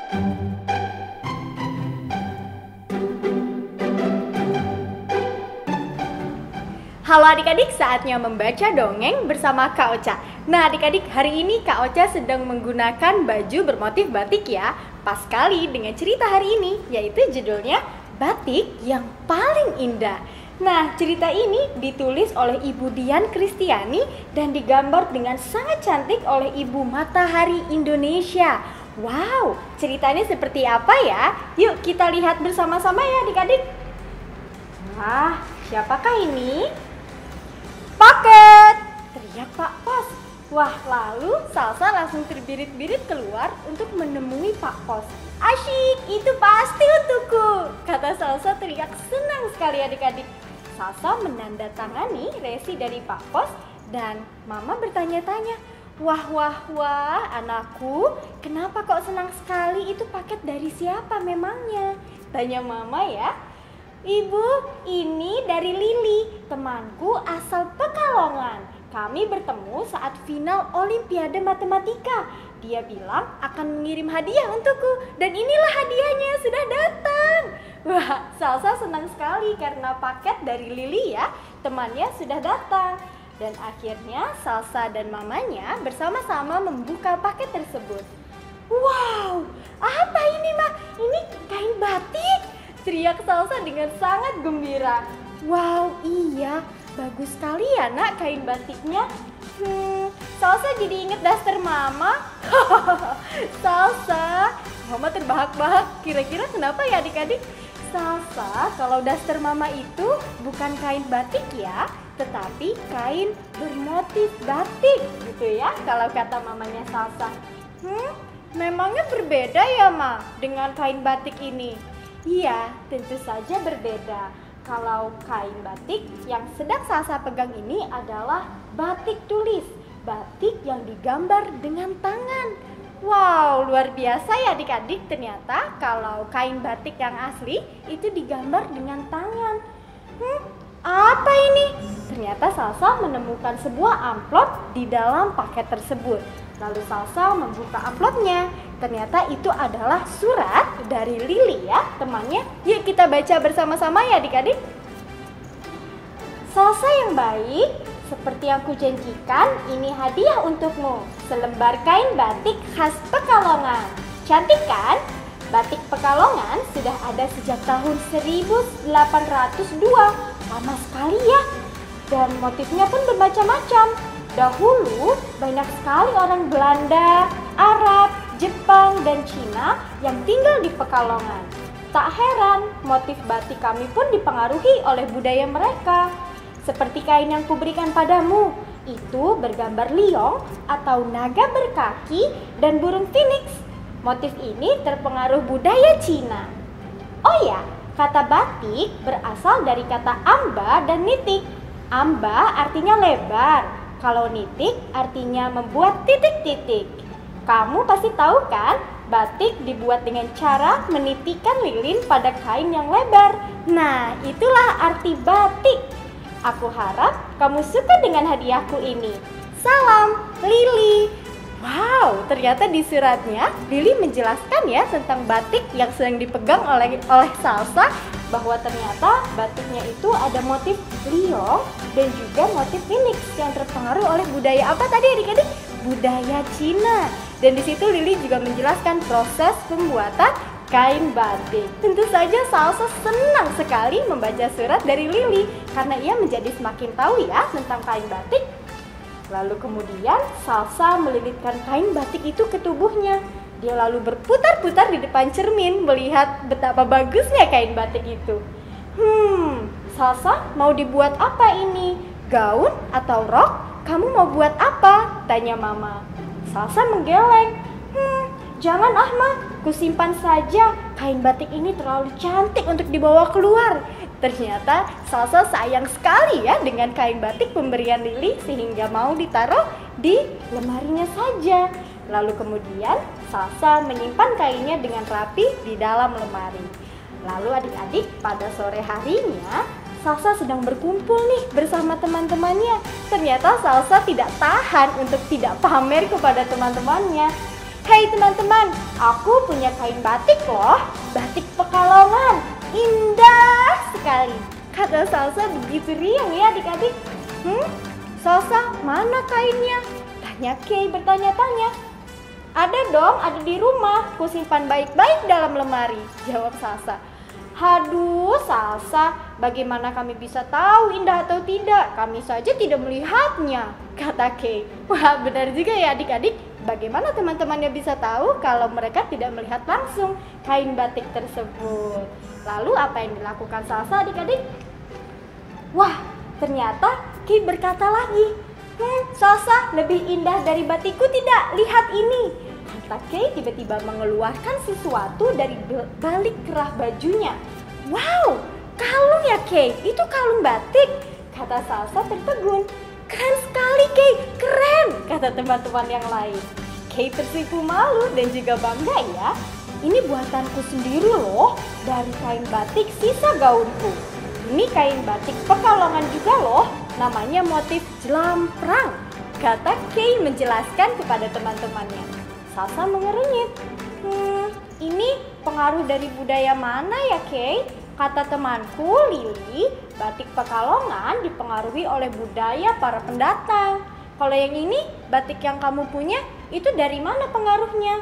Halo adik-adik, saatnya membaca dongeng bersama Kak Ocha. Nah adik-adik, hari ini Kak Ocha sedang menggunakan baju bermotif batik ya. Pas sekali dengan cerita hari ini, yaitu judulnya Batik yang Paling Indah. Nah cerita ini ditulis oleh Ibu Dian Kristiani dan digambar dengan sangat cantik oleh Ibu Matahari Indonesia. Wow, ceritanya seperti apa ya? Yuk kita lihat bersama-sama ya adik-adik. Wah, siapakah ini? Paket! Teriak Pak Pos. Wah, lalu Salsa langsung terbirit-birit keluar untuk menemui Pak Pos. Asyik, itu pasti untukku, kata Salsa teriak senang sekali adik-adik. Salsa menandatangani resi dari Pak Pos dan Mama bertanya-tanya. Wah, anakku, kenapa kok senang sekali? Itu paket dari siapa memangnya? Tanya Mama ya. Ibu, ini dari Lili, temanku asal Pekalongan. Kami bertemu saat final Olimpiade Matematika. Dia bilang akan mengirim hadiah untukku, dan inilah hadiahnya sudah datang. Wah, Salsa senang sekali karena paket dari Lili ya, temannya sudah datang. Dan akhirnya Salsa dan mamanya bersama-sama membuka paket tersebut. Wow, apa ini Ma? Ini kain batik? Teriak Salsa dengan sangat gembira. Wow, iya, bagus sekali ya nak kain batiknya. Salsa jadi inget daster Mama. Salsa, Mama terbahak-bahak. Kira-kira kenapa ya adik-adik? Salsa, kalau daster Mama itu bukan kain batik ya, tetapi kain bermotif batik gitu ya, kalau kata mamanya Salsa. Memangnya berbeda ya Ma dengan kain batik ini? Iya, tentu saja berbeda. Kalau kain batik yang sedang Salsa pegang ini adalah batik tulis, batik yang digambar dengan tangan. Wow, luar biasa ya adik-adik, ternyata kalau kain batik yang asli itu digambar dengan tangan. Apa ini? Ternyata Salsa menemukan sebuah amplop di dalam paket tersebut. Lalu Salsa membuka amplopnya. Ternyata itu adalah surat dari Lili ya, temannya. Yuk kita baca bersama-sama ya adik-adik. Salsa yang baik, seperti yang kujanjikan, ini hadiah untukmu. Selembar kain batik khas Pekalongan. Cantik kan? Batik Pekalongan sudah ada sejak tahun 1802. Lama sekali ya. Dan motifnya pun bermacam-macam. Dahulu banyak sekali orang Belanda, Arab, Jepang, dan Cina yang tinggal di Pekalongan. Tak heran, motif batik kami pun dipengaruhi oleh budaya mereka. Seperti kain yang kuberikan padamu, itu bergambar liong atau naga berkaki dan burung phoenix. Motif ini terpengaruh budaya Cina. Oh ya, kata batik berasal dari kata amba dan nitik. Amba artinya lebar, kalau nitik artinya membuat titik-titik. Kamu pasti tahu kan, batik dibuat dengan cara menitikan lilin pada kain yang lebar. Nah, itulah arti batik. Aku harap kamu suka dengan hadiahku ini. Salam, Lili. Wow, ternyata di suratnya Lili menjelaskan ya tentang batik yang sedang dipegang oleh Salsa, bahwa ternyata batiknya itu ada motif liong dan juga motif phoenix yang terpengaruh oleh budaya apa tadi adik-adik? Budaya Cina. Dan di situ Lili juga menjelaskan proses pembuatan kain batik. Tentu saja Salsa senang sekali membaca surat dari Lili karena ia menjadi semakin tahu ya tentang kain batik. Lalu kemudian Salsa melilitkan kain batik itu ke tubuhnya. Dia lalu berputar-putar di depan cermin melihat betapa bagusnya kain batik itu. Salsa mau dibuat apa ini? Gaun atau rok? Kamu mau buat apa? Tanya Mama. Salsa menggeleng. Jangan Ma, kusimpan saja. Kain batik ini terlalu cantik untuk dibawa keluar. Ternyata Salsa sayang sekali ya dengan kain batik pemberian Lili sehingga mau ditaruh di lemarinya saja. Lalu kemudian Salsa menyimpan kainnya dengan rapi di dalam lemari. Lalu adik-adik, pada sore harinya Salsa sedang berkumpul nih bersama teman-temannya. Ternyata Salsa tidak tahan untuk tidak pamer kepada teman-temannya. Hei teman-teman, aku punya kain batik loh, batik Pekalongan. Indah sekali. Kata Salsa begitu riang ya adik-adik. Salsa, mana kainnya? Tanya Kay bertanya-tanya. Ada dong, ada di rumah. Ku simpan baik-baik dalam lemari, jawab Salsa. Haduh Salsa, bagaimana kami bisa tahu indah atau tidak? Kami saja tidak melihatnya, kata Kay. Wah, benar juga ya adik-adik. Bagaimana teman-temannya bisa tahu kalau mereka tidak melihat langsung kain batik tersebut? Lalu apa yang dilakukan Salsa adik-adik? Wah, ternyata Kay berkata lagi, Salsa, lebih indah dari batikku tidak? Lihat ini. Kata Kay tiba-tiba mengeluarkan sesuatu dari balik kerah bajunya. Wow, kalung ya Kay? Itu kalung batik? Kata Salsa tertegun. Keren sekali Kay, keren, kata teman-teman yang lain. Kay tersipu malu dan juga bangga ya. Ini buatanku sendiri loh, dari kain batik sisa gaunku. Ini kain batik Pekalongan juga loh, namanya motif jelamprang, kata Kay menjelaskan kepada teman-temannya. Salsa mengernyit. Ini pengaruh dari budaya mana ya Kay? Kata temanku Lily, batik Pekalongan dipengaruhi oleh budaya para pendatang. Kalau yang ini, batik yang kamu punya, itu dari mana pengaruhnya?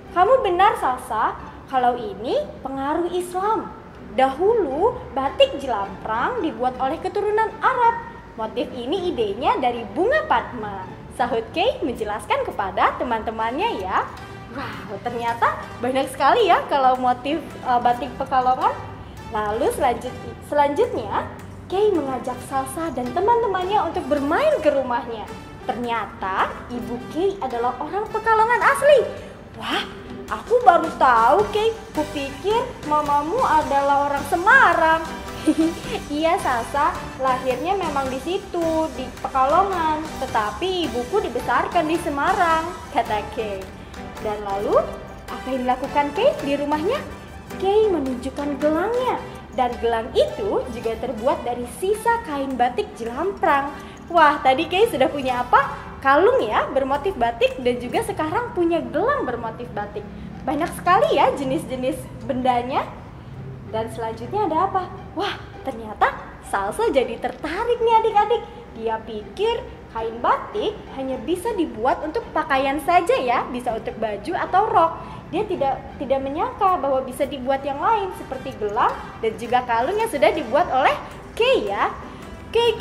Kamu benar Salsa, kalau ini pengaruh Islam. Dahulu, batik jelamprang dibuat oleh keturunan Arab. Motif ini idenya dari bunga padma, sahut Kay menjelaskan kepada teman-temannya ya. Wow, ternyata banyak sekali ya kalau motif batik Pekalongan. Lalu selanjutnya, Kay mengajak Salsa dan teman-temannya untuk bermain ke rumahnya. Ternyata ibu Kay adalah orang Pekalongan asli. Wah, aku baru tahu Kay. Kupikir mamamu adalah orang Semarang. Iya Salsa, lahirnya memang di situ, di Pekalongan. Tetapi ibuku dibesarkan di Semarang, kata Kay. Dan lalu, apa yang dilakukan Kay di rumahnya? Kay menunjukkan gelangnya. Dan gelang itu juga terbuat dari sisa kain batik jelamprang. Wah, tadi Kay sudah punya apa? Kalung ya, bermotif batik, dan juga sekarang punya gelang bermotif batik. Banyak sekali ya jenis-jenis bendanya. Dan selanjutnya ada apa? Wah, ternyata Salsa jadi tertarik nih adik-adik. Dia pikir kain batik hanya bisa dibuat untuk pakaian saja ya, bisa untuk baju atau rok. Dia tidak menyangka bahwa bisa dibuat yang lain seperti gelang dan juga kalung yang sudah dibuat oleh Kay ya. Kay,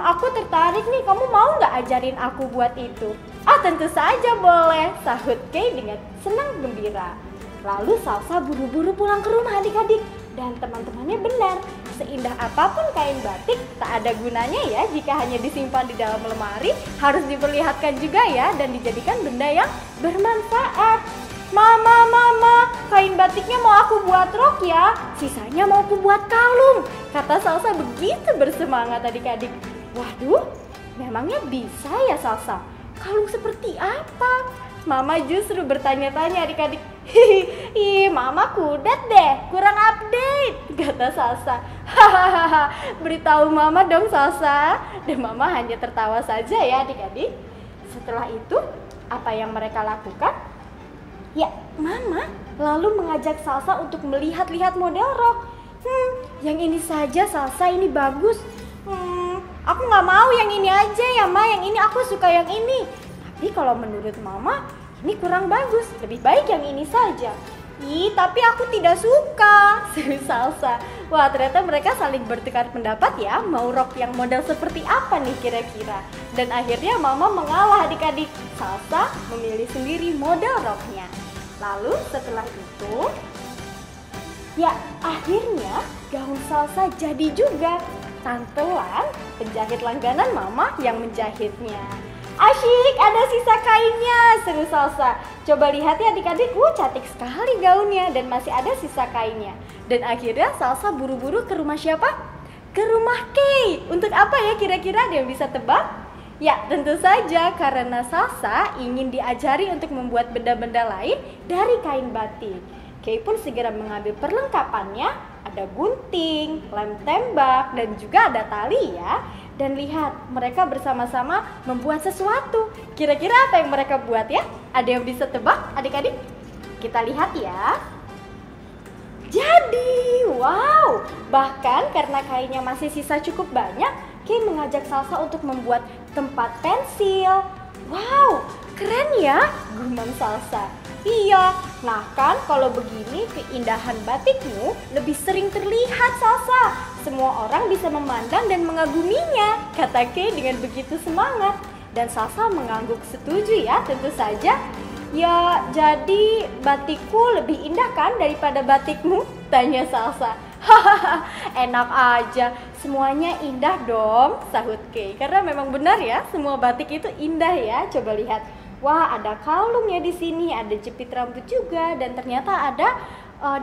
aku tertarik nih, kamu mau nggak ajarin aku buat itu? Ah, tentu saja boleh, sahut Kay dengan senang gembira. Lalu Salsa buru-buru pulang ke rumah adik-adik. Dan teman-temannya benar, seindah apapun kain batik, tak ada gunanya ya jika hanya disimpan di dalam lemari. Harus diperlihatkan juga ya dan dijadikan benda yang bermanfaat. Mama, kain batiknya mau aku buat rok ya, sisanya mau aku buat kalung, kata Salsa begitu bersemangat adik-adik. Waduh, memangnya bisa ya Salsa? Kalung seperti apa? Mama justru bertanya-tanya adik-adik. Ih, Mama kudet deh, kurang update, kata Salsa. Hahaha, beritahu Mama dong Salsa. Dan Mama hanya tertawa saja ya adik-adik. Setelah itu, apa yang mereka lakukan? Ya, Mama lalu mengajak Salsa untuk melihat-lihat model rok. Yang ini saja Salsa, ini bagus. Aku gak mau yang ini aja ya Ma, yang ini aku suka yang ini. Tapi kalau menurut Mama, ini kurang bagus, lebih baik yang ini saja. Ih, tapi aku tidak suka, seru Salsa. Wah, ternyata mereka saling bertukar pendapat ya, mau rok yang model seperti apa nih kira-kira. Dan akhirnya Mama mengalah adik-adik. Salsa memilih sendiri model roknya. Lalu setelah itu, ya akhirnya gaun Salsa jadi juga. Tante Lan, penjahit langganan Mama yang menjahitnya. Asyik, ada sisa kainnya, seru Salsa. Coba lihat ya adik-adik, cantik sekali gaunnya dan masih ada sisa kainnya. Dan akhirnya Salsa buru-buru ke rumah siapa? Ke rumah Kay. Untuk apa ya kira-kira, dia bisa tebak? Ya, tentu saja karena Salsa ingin diajari untuk membuat benda-benda lain dari kain batik. Kay pun segera mengambil perlengkapannya, ada gunting, lem tembak, dan juga ada tali ya. Dan lihat, mereka bersama-sama membuat sesuatu. Kira-kira apa yang mereka buat ya? Ada yang bisa tebak adik-adik? Kita lihat ya. Jadi, wow! Bahkan karena kainnya masih sisa cukup banyak, Kay mengajak Salsa untuk membuat tempat pensil. Wow, keren ya, gumam Salsa. Iya, nah kan kalau begini keindahan batikmu lebih sering terlihat, Salsa. Semua orang bisa memandang dan mengaguminya, kata Kay dengan begitu semangat. Dan Salsa mengangguk setuju ya, tentu saja. Ya, jadi batikku lebih indah kan daripada batikmu? Tanya Salsa. Hahaha, enak aja. Semuanya indah dong, sahut Kay. Karena memang benar ya, semua batik itu indah ya. Coba lihat. Wah, ada kalung ya di sini, ada jepit rambut juga, dan ternyata ada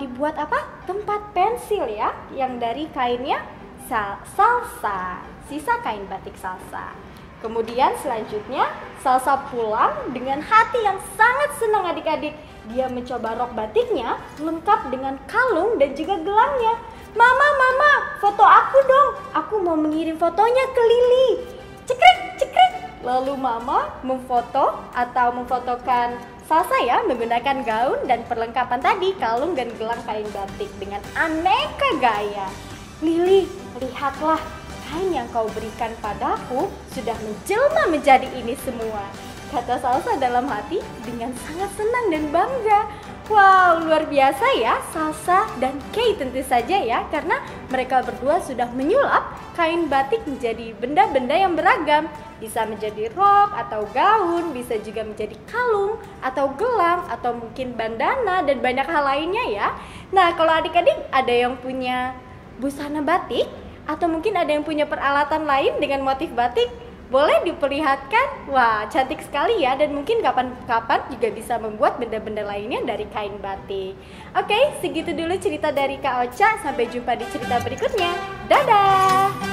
dibuat apa? Tempat pensil ya, yang dari kainnya Salsa. Sisa kain batik Salsa. Kemudian selanjutnya Salsa pulang dengan hati yang sangat senang adik-adik. Dia mencoba rok batiknya lengkap dengan kalung dan juga gelangnya. Mama, foto aku dong. Aku mau mengirim fotonya ke Lily. Cekrek, cekrek. Lalu Mama memfotokan Salsa ya menggunakan gaun dan perlengkapan tadi, kalung dan gelang kain batik dengan aneka gaya. Lily, lihatlah. Kain yang kau berikan padaku sudah menjelma menjadi ini semua, kata Salsa dalam hati dengan sangat senang dan bangga. Wow, luar biasa ya Salsa dan Kay tentu saja ya, karena mereka berdua sudah menyulap kain batik menjadi benda-benda yang beragam. Bisa menjadi rok atau gaun, bisa juga menjadi kalung atau gelang atau mungkin bandana dan banyak hal lainnya ya. Nah, kalau adik-adik ada yang punya busana batik atau mungkin ada yang punya peralatan lain dengan motif batik, boleh diperlihatkan. Wah, cantik sekali ya, dan mungkin kapan-kapan juga bisa membuat benda-benda lainnya dari kain batik. Oke, segitu dulu cerita dari Kak Ocha. Sampai jumpa di cerita berikutnya. Dadah!